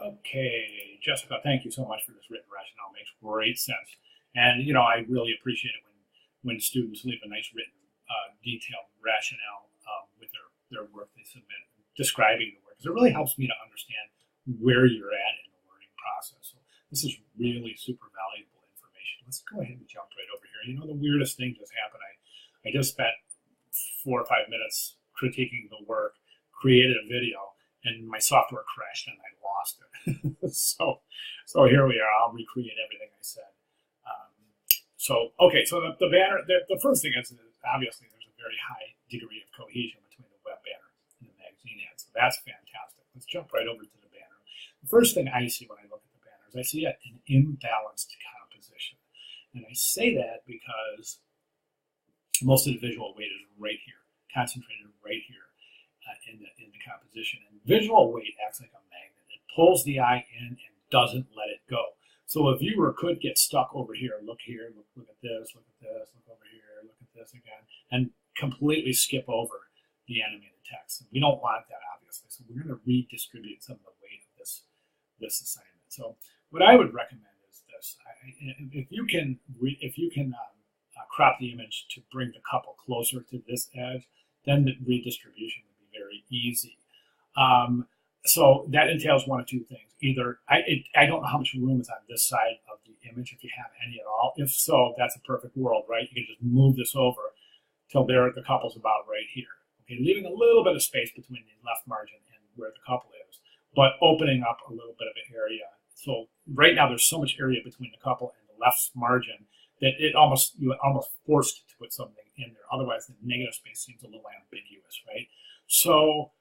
Okay, Jessica, thank you so much for this written rationale. Makes great sense. And I really appreciate it when students leave a nice written, detailed rationale with their work they submit, describing the work, because it really helps me to understand where you're at in the learning process. So this is really super valuable information. Let's go ahead and jump right over here. The weirdest thing just happened. I just spent 4 or 5 minutes critiquing the work, created a video, and my software crashed and I lost it. so here we are. I'll recreate everything I said. Okay, so the banner, the first thing is obviously there's a very high degree of cohesion between the web banner and the magazine ad. So that's fantastic. Let's jump right over to the banner. The first thing I see when I look at the banner is I see an imbalanced composition. And I say that because most of the visual weight is right here, concentrated right here in the composition. And visual weight acts like a magnet. It pulls the eye in and doesn't let it go. So a viewer could get stuck over here, look here, look at this, look at this, look over here, look at this again, and completely skip over the animated text. And we don't want that, obviously. So we're going to redistribute some of the weight of this assignment. So what I would recommend is this: if you can crop the image to bring the couple closer to this edge, then the redistribution would be very easy. So that entails one of two things. Either, I don't know how much room is on this side of the image, if you have any at all. If so, that's a perfect world, right? You can just move this over till the couple's about right here. Okay, leaving a little bit of space between the left margin and where the couple is, but opening up a little bit of an area. So right now there's so much area between the couple and the left margin that you're almost forced to put something in there. Otherwise, the negative space seems a little ambiguous, right? So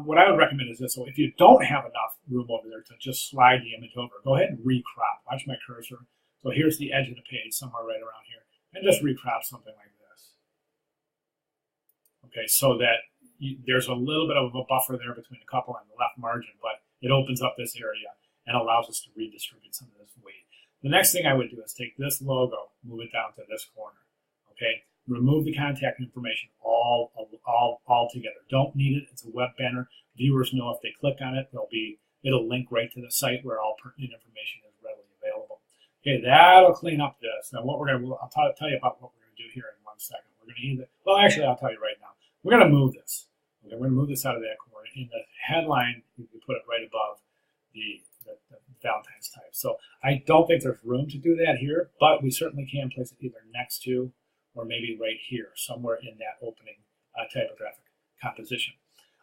what I would recommend is this. So if you don't have enough room over there to just slide the image over, go ahead and recrop. Watch my cursor. So here's the edge of the page, somewhere right around here, and just recrop something like this. Okay, so that there's a little bit of a buffer there between the couple and the left margin, but it opens up this area and allows us to redistribute some of this weight. The next thing I would do is take this logo, move it down to this corner. Okay, remove the contact information all together. Don't need it. It's a web banner. Viewers know if they click on it, it'll link right to the site where all pertinent information is readily available. Okay, that'll clean up this. Now, I'll tell you about what we're going to do here in 1 second. We're going to I'll tell you right now. We're going to move this. Okay, we're going to move this out of that corner. In the headline, you can put it right above the Valentine's type. So I don't think there's room to do that here, but we certainly can place it either next to or maybe right here, somewhere in that opening typographic composition.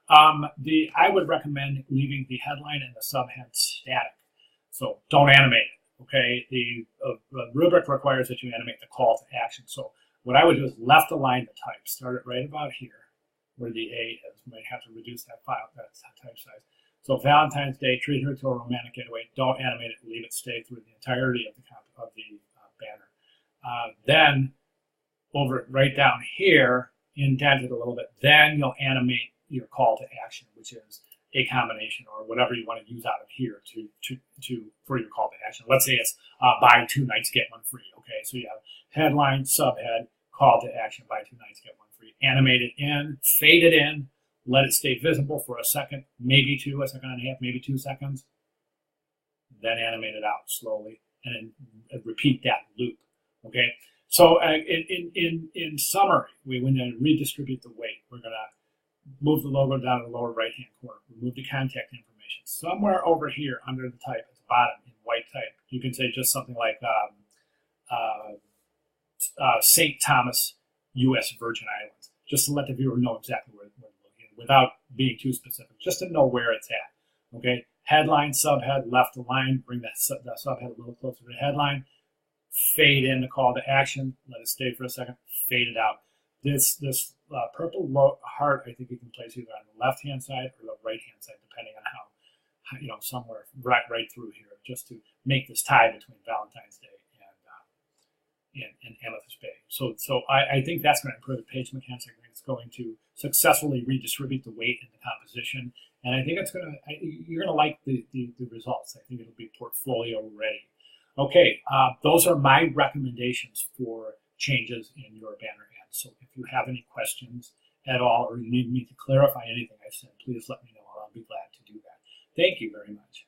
I would recommend leaving the headline and the subhead static. So don't animate it, okay? The rubric requires that you animate the call to action. So what I would do is left align the type. Start it right about here, where the A is. You might have to reduce that type size. So Valentine's Day, treat her to a romantic getaway. Don't animate it. Leave it stay through the entirety of the banner. Then over right down here, indent it a little bit. Then you'll animate your call to action, which is a combination or whatever you want to use out of here for your call to action. Let's say it's buy 2 nights, get 1 free. Okay, so you have headline, subhead, call to action, buy 2 nights, get 1 free. Animate it in, fade it in, let it stay visible for a second, maybe a second and a half, maybe 2 seconds. Then animate it out slowly, and then repeat that loop. Okay. So in summary, we're going to redistribute the weight. We're going to move the logo down to the lower right-hand corner. Remove the contact information. Somewhere over here under the type at the bottom in white type, you can say just something like St. Thomas, U.S. Virgin Islands, just to let the viewer know exactly where we're looking without being too specific, just to know where it's at. Okay, headline, subhead, left align, bring that subhead a little closer to the headline. Fade in the call to action, let it stay for a second, fade it out. This purple heart, I think you can place either on the left-hand side or the right-hand side, depending on how somewhere right through here, just to make this tie between Valentine's Day and Amethyst Bay. So I think that's going to improve the page mechanics. I think it's going to successfully redistribute the weight in the composition, and I think you're going to like the results. I think it'll be portfolio ready. Okay, those are my recommendations for changes in your banner ads. So if you have any questions at all, or you need me to clarify anything I've said, please let me know. I'll be glad to do that. Thank you very much.